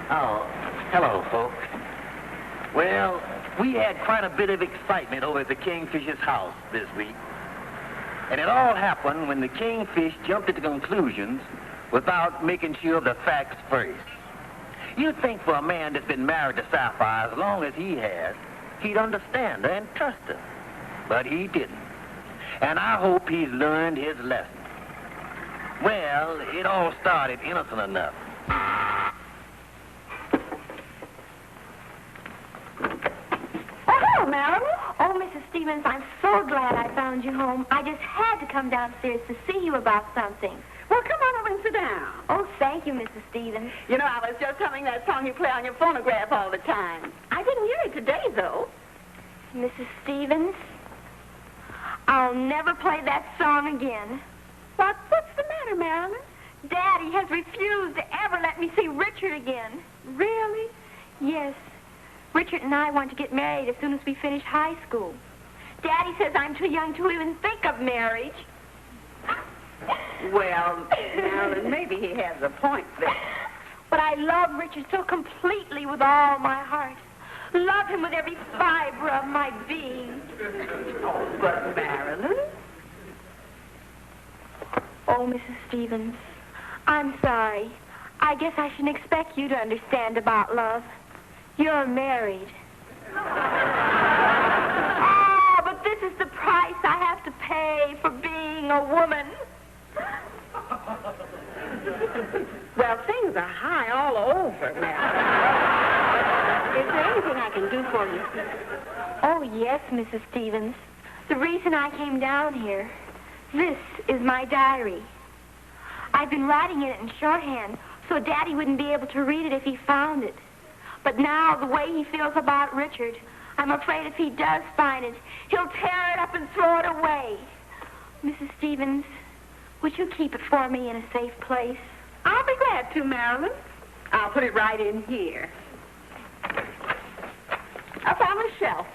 Oh, hello, folks. Well, we had quite a bit of excitement over at the Kingfish's house this week. And it all happened when the Kingfish jumped into conclusions without making sure of the facts first. You'd think for a man that's been married to Sapphire as long as he has, he'd understand her and trust her. But he didn't. And I hope he's learned his lesson. Well, it all started innocent enough. Oh, Marilyn. Oh, Mrs. Stevens, I'm so glad I found you home. I just had to come downstairs to see you about something. Well, come on over and sit down. Oh, thank you, Mrs. Stevens. You know, I was just humming that song you play on your phonograph all the time. I didn't hear it today, though. Mrs. Stevens, I'll never play that song again. What's the matter, Marilyn? Daddy has refused to ever let me see Richard again. Really? Yes. Richard and I want to get married as soon as we finish high school. Daddy says I'm too young to even think of marriage. Well, Marilyn, maybe he has a point there. But I love Richard so completely with all my heart. Love him with every fiber of my being. Oh, but Marilyn? Oh, Mrs. Stevens, I'm sorry. I guess I shouldn't expect you to understand about love. You're married. Oh, but this is the price I have to pay for being a woman. Well, things are high all over, Marilyn. Is there anything I can do for you? Oh, yes, Mrs. Stevens. The reason I came down here, this is my diary. I've been writing in it in shorthand, so Daddy wouldn't be able to read it if he found it. But now, the way he feels about Richard, I'm afraid if he does find it, he'll tear it up and throw it away. Mrs. Stevens, would you keep it for me in a safe place? I'll be glad to, Marilyn. I'll put it right in here. Up on the shelf.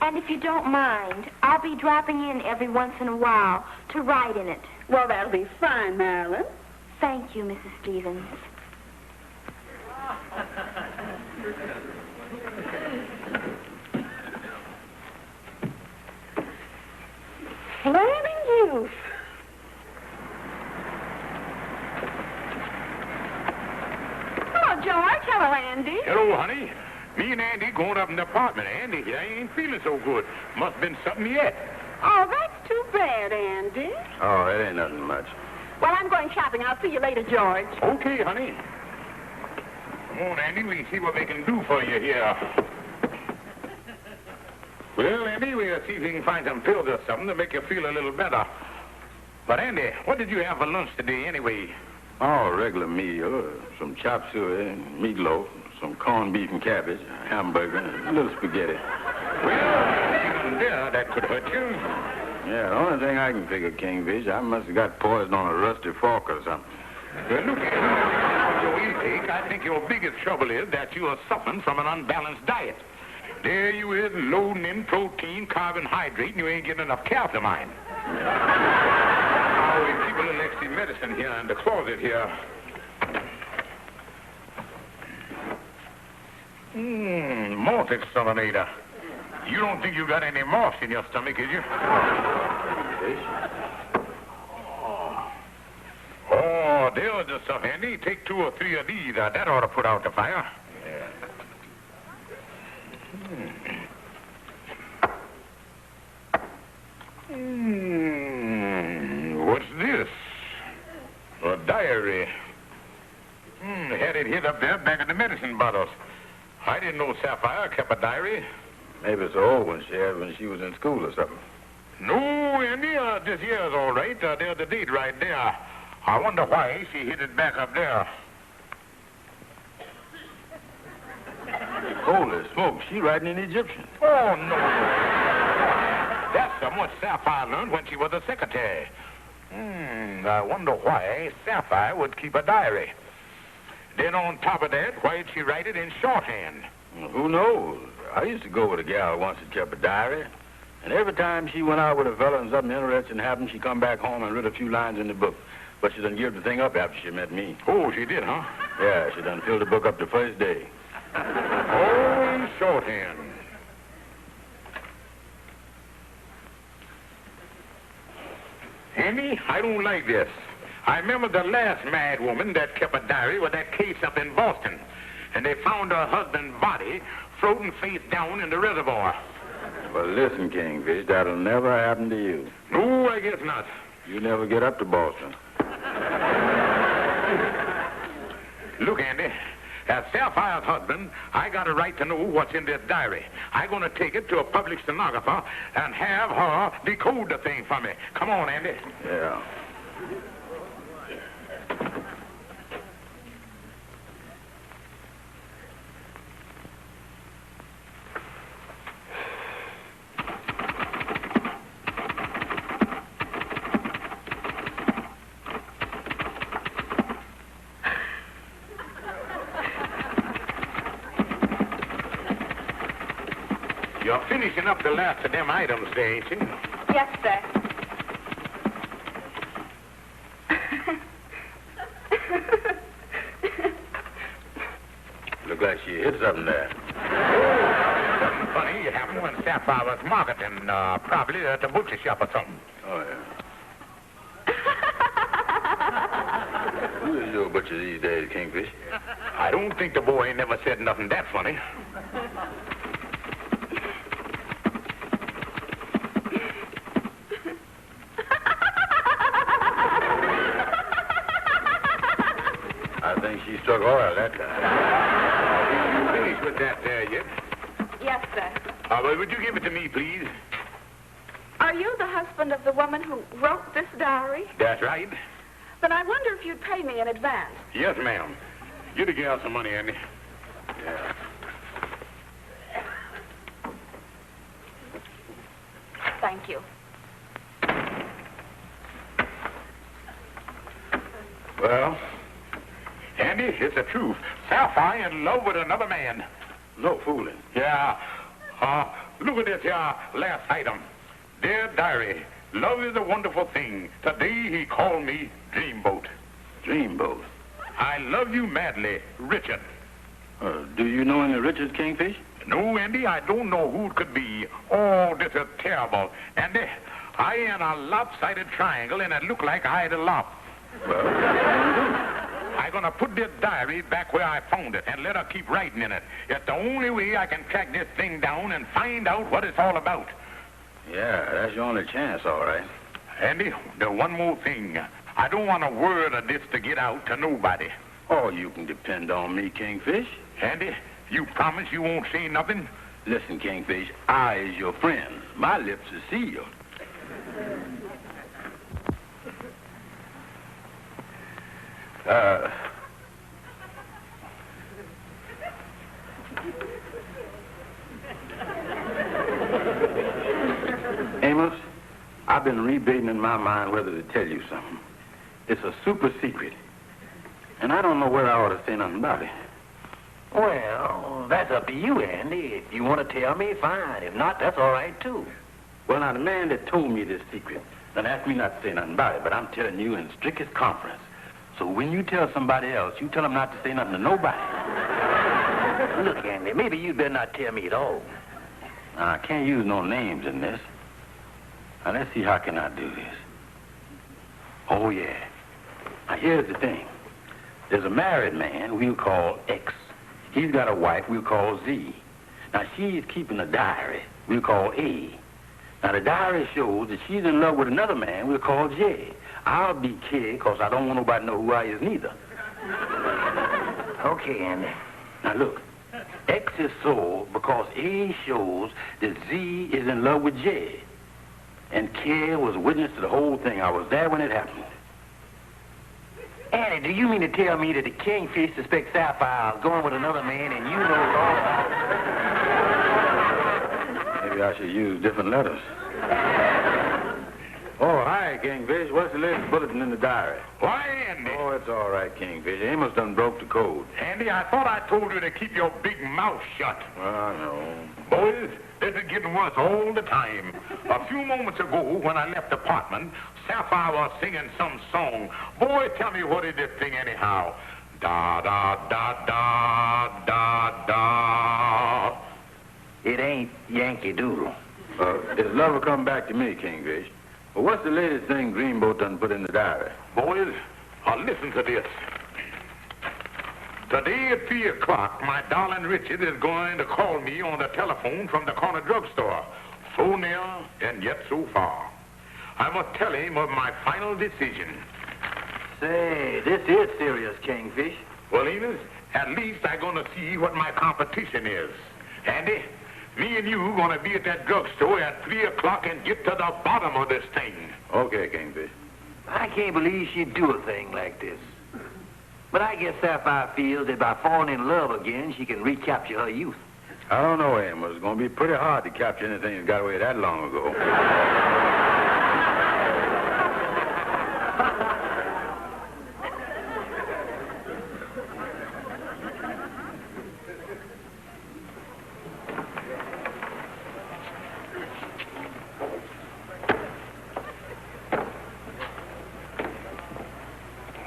And if you don't mind, I'll be dropping in every once in a while to write in it. Well, that'll be fine, Marilyn. Thank you, Mrs. Stevens. Flaming youth. Hello, George. Hello, Andy. Hello, honey. Me and Andy going up in the apartment. Andy, I ain't feeling so good. Must have been something yet. Oh, that's too bad, Andy. Oh, it ain't nothing much. Well, I'm going shopping. I'll see you later, George. Okay, honey. Come on, Andy. We see what we can do for you here. Well, Andy, we'll see if we can find some pills or something to make you feel a little better. But, Andy, what did you have for lunch today, anyway? Oh, regular meal. Some chop suey, meatloaf, some corned beef and cabbage, a hamburger, and a little spaghetti. Well, even there, that could hurt you. Yeah, the only thing I can figure, Kingfish, I must have got poisoned on a rusty fork or something. Well, look at your intake. I think your biggest trouble is that you are suffering from an unbalanced diet. There you is, loading in protein, carbohydrate, and you ain't getting enough calcium. Now, we keep a little extra medicine here in the closet here. Malt exterminator. You don't think you got any moss in your stomach, is you? Oh, there's the stuff, Andy. Take 2 or 3 of these. That ought to put out the fire. What's this? A diary. Had it hid up there back in the medicine bottles. I didn't know Sapphire kept a diary. Maybe it's an old one she had when she was in school or something. No, Andy, this here's all right. There's the date right there. I wonder why she hid it back up there. Holy smoke, she writing in Egyptian. Oh, no. That's something what Sapphire learned when she was a secretary. I wonder why Sapphire would keep a diary. Then on top of that, why'd she write it in shorthand? Well, who knows? I used to go with a gal once that kept a diary. And every time she went out with a fella and something interesting happened, she'd come back home and read a few lines in the book. But she didn't give the thing up after she met me. Oh, she did, huh? Yeah, she done filled the book up the first day. Oh, shorthand. Andy, I don't like this. I remember the last mad woman that kept a diary with that case up in Boston. And they found her husband's body floating face down in the reservoir. Well, listen, Kingfish, that'll never happen to you. No, I guess not. You never get up to Boston. Look, Andy, as Sapphire's husband, I got a right to know what's in this diary. I'm going to take it to a public stenographer and have her decode the thing for me. Come on, Andy. Yeah. You're finishing up the last of them items there, ain't you? Yes, sir. Look like she hit something there. Something funny happened when Sapphire was marketing, probably at the butcher shop or something. Oh, yeah. Who is your butcher these days, Kingfish? I don't think the boy ain't never said nothing that funny. I think she struck oil that time. You finished with that there yet? Yes, sir. Well, would you give it to me, please? Are you the husband of the woman who wrote this diary? That's right. Then I wonder if you'd pay me in advance. Yes, ma'am. Get the gal some money, Andy. Yeah. Thank you. Well, Andy, it's the truth. Sapphire in love with another man. no fooling. Yeah. Look at this here last item. Dear diary, love is a wonderful thing. Today he called me Dreamboat. Dreamboat. I love you madly, Richard. Do you know any Richard, Kingfish? No, Andy, I don't know who it could be. Oh, this is terrible. Andy, I in a lopsided triangle and it looked like I had a lop. Well, I'm going to put this diary back where I found it and let her keep writing in it. It's the only way I can track this thing down and find out what it's all about. yeah, that's your only chance, all right. Andy, there's one more thing. I don't want a word of this to get out to nobody. Oh, you can depend on me, Kingfish. Andy, you promise you won't say nothing? Listen, Kingfish, I is your friend. My lips are sealed. Amos, I've been rebating in my mind whether to tell you something. It's a super secret. And I don't know whether I ought to say nothing about it. Well, that's up to you, Andy. If you want to tell me, fine. If not, that's all right, too. Well, now, the man that told me this secret done asked me not to say nothing about it, but I'm telling you in strictest conference. So when you tell somebody else, you tell them not to say nothing to nobody. Look, Andy, maybe you'd better not tell me at all. Now, I can't use no names in this. Now, let's see, how can I do this? Oh, yeah. Now, here's the thing. There's a married man we'll call X. He's got a wife we'll call Z. Now, she's keeping a diary we'll call A. Now, the diary shows that she's in love with another man we'll call J. I'll be K, because I don't want nobody to know who I is neither. Okay, Andy. Now, look. X is so because A shows that Z is in love with J. And K was a witness to the whole thing. I was there when it happened. Andy, do you mean to tell me that the Kingfish suspects Sapphire is going with another man and you know all about it? Maybe I should use different letters. Oh, hi, Kingfish. What's the latest bulletin in the diary? Why, Andy? Oh, it's all right, Kingfish. Amos done broke the code. Andy, I thought I told you to keep your big mouth shut. Well, I know. Boys, this is getting worse all the time. A few moments ago, when I left the apartment, Sapphire was singing some song. Boy, tell me what is this thing anyhow? Da, da, da, da, da, da. It ain't Yankee Doodle. His lover come back to me, Kingfish. Well, what's the latest thing Dreamboat done put in the diary? Boys, listen to this. Today at 3 o'clock, my darling Richard is going to call me on the telephone from the corner drugstore. So near and yet so far. I must tell him of my final decision. Say, this is serious, Kingfish. Well, Amos, at least I'm going to see what my competition is. Andy, me and you going to be at that drugstore at 3 o'clock and get to the bottom of this thing. Okay, Kingfish. I can't believe she'd do a thing like this. But I guess Sapphire feels that by falling in love again, she can recapture her youth. I don't know, Amos. It's going to be pretty hard to capture anything that got away that long ago.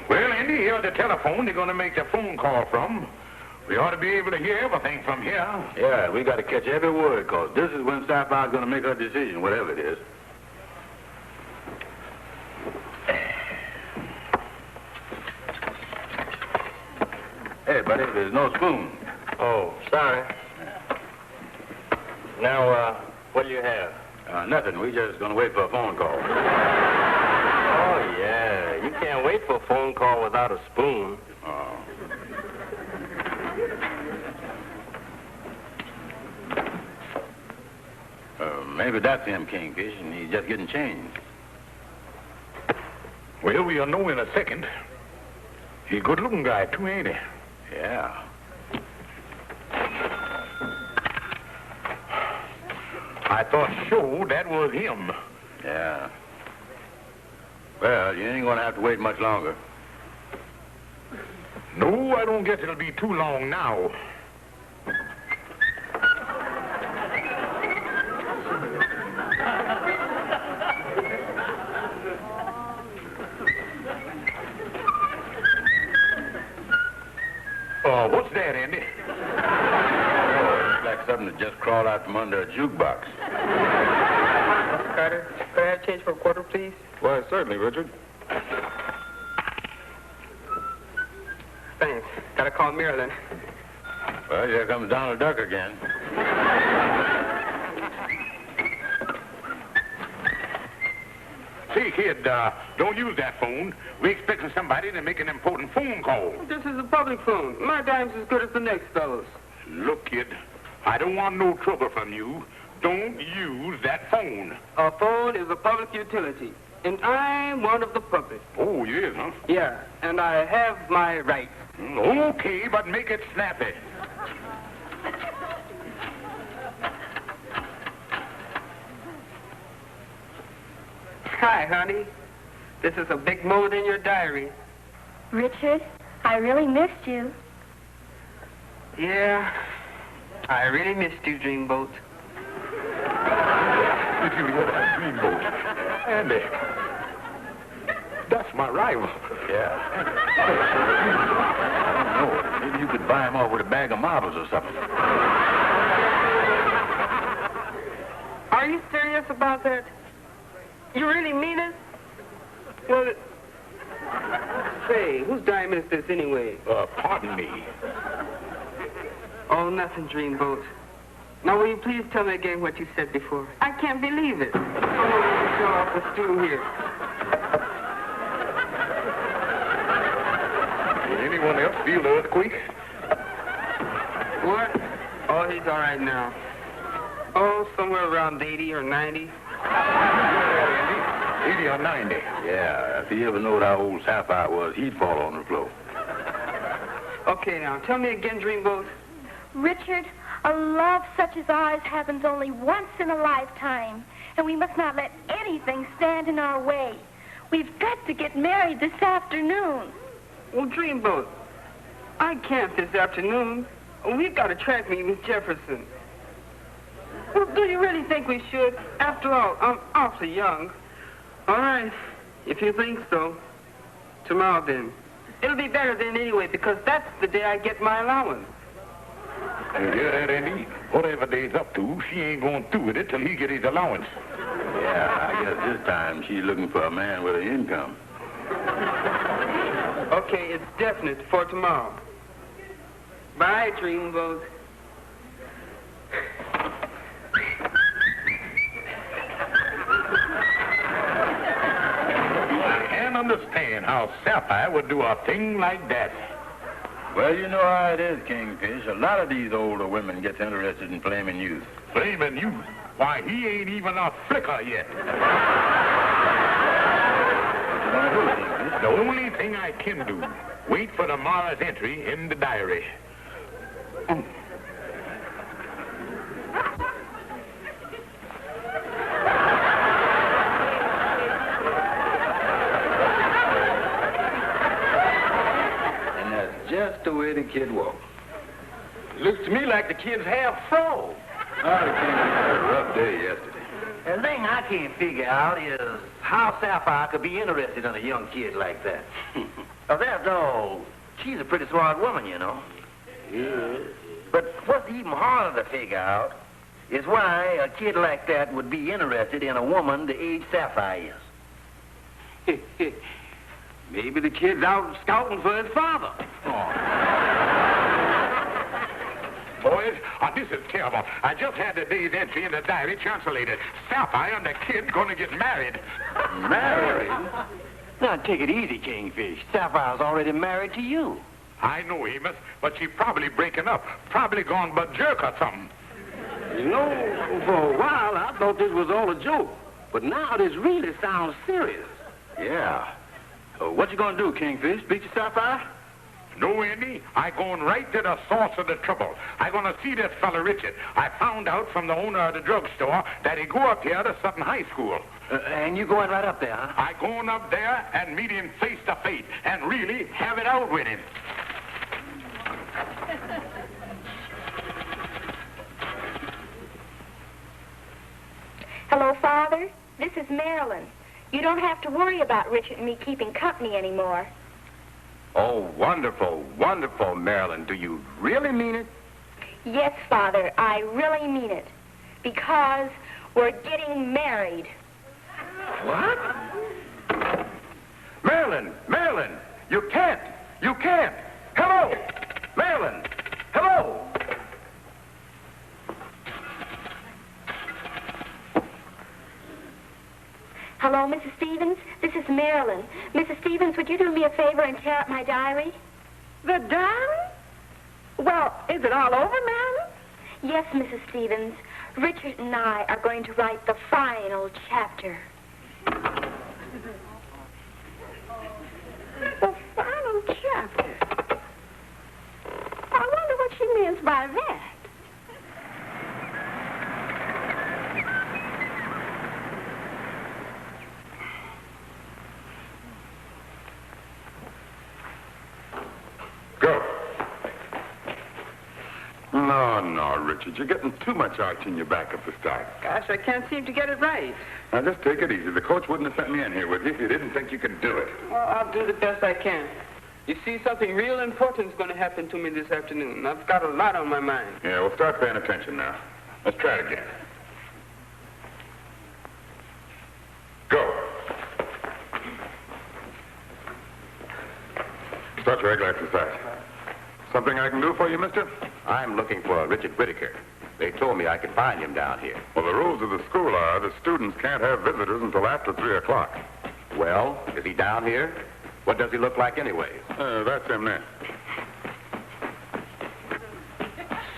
Well, Andy, here's the telephone they're going to make the phone call from. We ought to be able to hear everything from here. Yeah, we got to catch every word, because this is when Sapphire's going to make her decision, whatever it is. Hey, buddy, there's no spoon. Oh, sorry. Now, what do you have? Nothing. We just going to wait for a phone call. Oh, yeah. You can't wait for a phone call without a spoon. Oh. Maybe that's him, Kingfish, and he's just getting changed. Well, we'll know in a second. He's a good-looking guy, too, ain't he? Yeah. I thought sure that was him. Yeah. Well, you ain't going to have to wait much longer. No, I don't guess it'll be too long now. What's that, Andy? Oh, it's like something that just crawled out from under a jukebox. Mr. Carter, could I have change for a quarter, please? Why, certainly, Richard. Thanks. Gotta call Marilyn. Well, here comes Donald Duck again. Say, kid, don't use that phone. We're expecting somebody to make an important phone call. This is a public phone. My dime's as good as the next fellow's. Look, kid, I don't want no trouble from you. Don't use that phone. A phone is a public utility, and I'm one of the public. Oh, yes, huh? Yeah, and I have my rights. Okay, but make it snappy. Hi, honey. This is a big moment in your diary. Richard, I really missed you. Yeah, I really missed you, Dreamboat. Did you hear that dreamboat? Andy, that's my rival. Yeah. No, maybe you could buy him off with a bag of marbles or something. Are you serious about that? You really mean it? Well, say, whose dime is this anyway? Pardon me. Oh, nothing, Dreamboat. Now, will you please tell me again what you said before? I can't believe it. I'm going to show off the stool here. Did anyone else feel the earthquake? What? Oh, he's all right now. Oh, somewhere around 80 or 90. 80 or 90. Yeah, if he ever knowed how old Sapphire was, he'd fall on the floor. Okay, now, tell me again, Dreamboat. Richard, a love such as ours happens only once in a lifetime, and we must not let anything stand in our way. We've got to get married this afternoon. Well, Dreamboat, I can't this afternoon. We've got a track meet with Jefferson. Well, do you really think we should? After all, I'm awfully young. All right, if you think so. Tomorrow, then. It'll be better then anyway, because that's the day I get my allowance. Yeah, that Andy. Whatever they's up to, she ain't going through with it till he get his allowance. Yeah, I guess this time she's looking for a man with an income. Okay, it's definite for tomorrow. Bye, Dreamboat. I can't understand how Sapphire would do a thing like that. Well, you know how it is, Kingfish. A lot of these older women get interested in flaming youth. Blaming you? Why, he ain't even a flicker yet. The only thing I can do, wait for tomorrow's entry in the diary. And that's just the way the kid walks. Looks to me like the kid's half froze. Oh, the kid had a rough day yesterday. The thing I can't figure out is how Sapphire could be interested in a young kid like that. After all, she's a pretty smart woman, you know. Yeah. But what's even harder to figure out is why a kid like that would be interested in a woman the age Sapphire is. Maybe the kid's out scouting for his father. Boys, this is terrible. I just had the day's entry in the diary translated. Sapphire and the kid gonna get married. Married? Now, take it easy, Kingfish. Sapphire's already married to you. I know, Amos, but she probably breaking up. Probably gone but jerk or something. You know, for a while I thought this was all a joke. But now this really sounds serious. Yeah. What you gonna do, Kingfish? Beat your Sapphire? No, Andy, I going right to the source of the trouble. I gonna see this fella Richard. I found out from the owner of the drugstore that he go up here to Sutton High School. And you going right up there, huh? I going up there and meet him face to face and really have it out with him. Hello, Father. This is Marilyn. You don't have to worry about Richard and me keeping company anymore. Oh, wonderful, wonderful, Marilyn. Do you really mean it? Yes, Father, I really mean it. Because we're getting married. What? Marilyn, Marilyn, you can't. You can't. Hello, Marilyn. Hello. Hello, Mrs. Stevens. This is Marilyn. Mrs. Stevens, would you do me a favor and tear up my diary? The diary? Well, is it all over, Marilyn? Yes, Mrs. Stevens. Richard and I are going to write the final chapter. The final chapter. I wonder what she means by that. Go. No, Richard. You're getting too much arch in your back at the start. Gosh, I can't seem to get it right. Now, just take it easy. The coach wouldn't have sent me in here with you if he didn't think you could do it. Well, I'll do the best I can. You see, something real important is going to happen to me this afternoon. I've got a lot on my mind. Yeah, we'll start paying attention now. Let's try it again. Go. Start your regular exercise. Something I can do for you, mister? I'm looking for Richard Whitaker. They told me I could find him down here. Well, the rules of the school are the students can't have visitors until after 3 o'clock. Well, is he down here? What does he look like anyways? That's him there.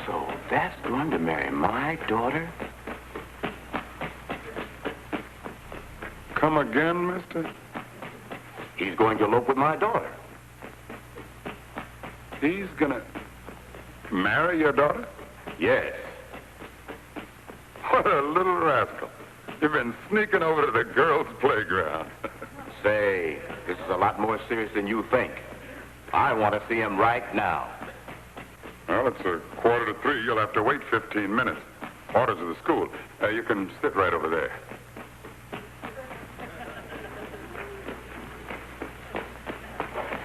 So that's going to marry my daughter? Come again, mister? He's going to elope with my daughter. He's gonna marry your daughter? Yes. What a little rascal. You've been sneaking over to the girls' playground. Say, this is a lot more serious than you think. I want to see him right now. Well, it's 2:45. You'll have to wait 15 minutes. Orders of the school. You can sit right over there.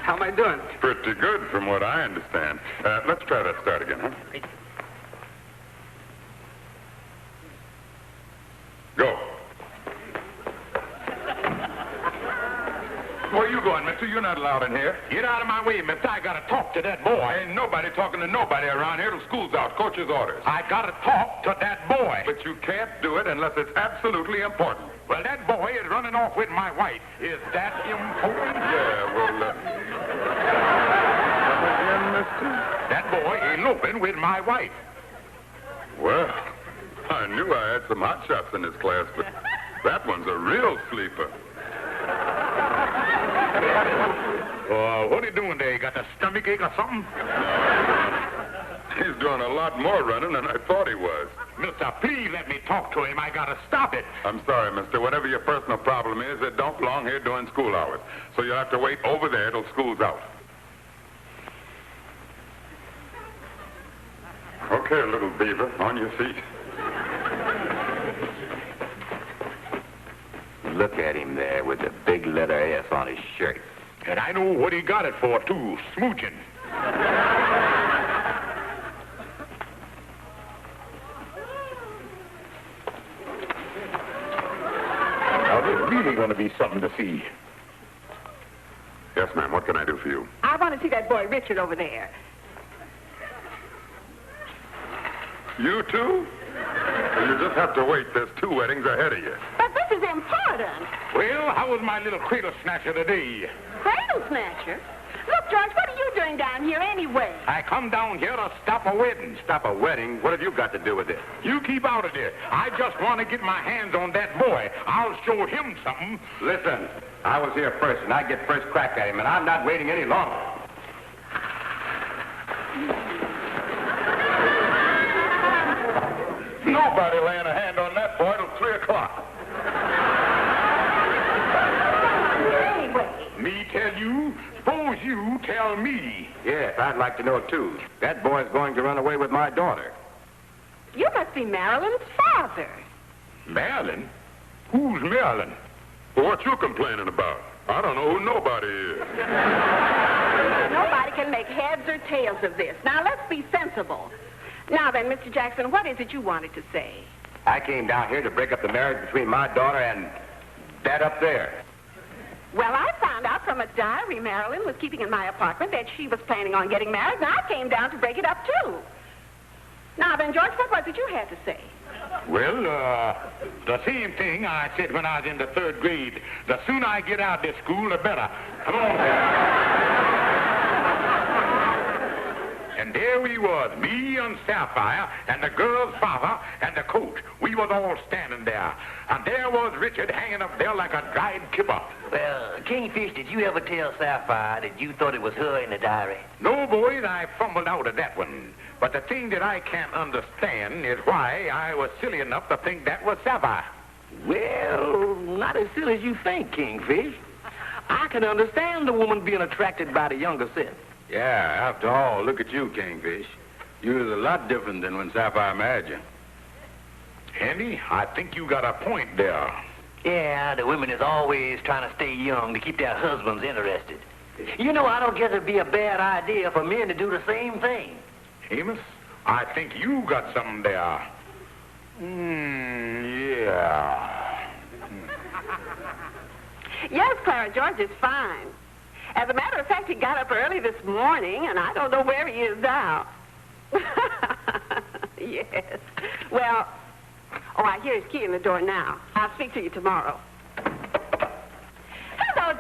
How am I doing? Pretty good from what I understand. Let's try that start again, huh? Go. Where you going, mister? You're not allowed in here. Get out of my way, mister. I gotta talk to that boy. Ain't nobody talking to nobody around here till school's out. Coach's orders. I gotta talk to that boy. But you can't do it unless it's absolutely important. Well, that boy is running off with my wife. Is that important? Yeah, well, come again, mister? That boy eloping with my wife. Well, I knew I had some hot shots in this class, but that one's a real sleeper. What are you doing there? You got a stomach ache or something? He's doing a lot more running than I thought he was. Mister, please let me talk to him. I gotta stop it. I'm sorry, mister. Whatever your personal problem is, it don't belong here during school hours. So you'll have to wait over there till school's out. Okay, little beaver, on your feet. Look at him there with the big letter S on his shirt. And I know what he got it for, too. Smooching. Now, this is really going to be something to see. Yes, ma'am. What can I do for you? I want to see that boy Richard over there. You too? Well, you just have to wait. There's 2 weddings ahead of you. But this is important. Well, how was my little cradle snatcher today? Cradle snatcher? Look, George, what are you doing down here anyway? I come down here to stop a wedding. Stop a wedding? What have you got to do with it? You keep out of there. I just want to get my hands on that boy. I'll show him something. Listen, I was here first, and I get first crack at him, and I'm not waiting any longer. Nobody laying a hand on that boy till 3 o'clock. Anyway. Me tell you? Suppose you tell me. Yes, I'd like to know, too. That boy's going to run away with my daughter. You must be Marilyn's father. Marilyn? Who's Marilyn? Well, what you complaining about? I don't know who nobody is. Nobody can make heads or tails of this. Now, let's be sensible. Now then, Mr. Jackson, what is it you wanted to say? I came down here to break up the marriage between my daughter and that up there. Well, I found out from a diary Marilyn was keeping in my apartment that she was planning on getting married, and I came down to break it up, too. Now then, George, what was it you had to say? Well, the same thing I said when I was in the 3rd grade. The sooner I get out of this school, the better. Come on. And there we was, me and Sapphire, and the girl's father, and the coach. We was all standing there. And there was Richard hanging up there like a dried kipper. Well, Kingfish, did you ever tell Sapphire that you thought it was her in the diary? No, boys, I fumbled out of that one. But the thing that I can't understand is why I was silly enough to think that was Sapphire. Well, not as silly as you think, Kingfish. I can understand the woman being attracted by the younger set. Yeah, after all, look at you, Kingfish. You're a lot different than when Sapphire married you. Andy, I think you got a point there. Yeah, the women is always trying to stay young to keep their husbands interested. You know, I don't guess it'd be a bad idea for men to do the same thing. Amos, I think you got something there. Yeah. Yes, Clara, George is fine. As a matter of fact, he got up early this morning, and I don't know where he is now. Yes. Well, I hear his key in the door now. I'll speak to you tomorrow. Hello,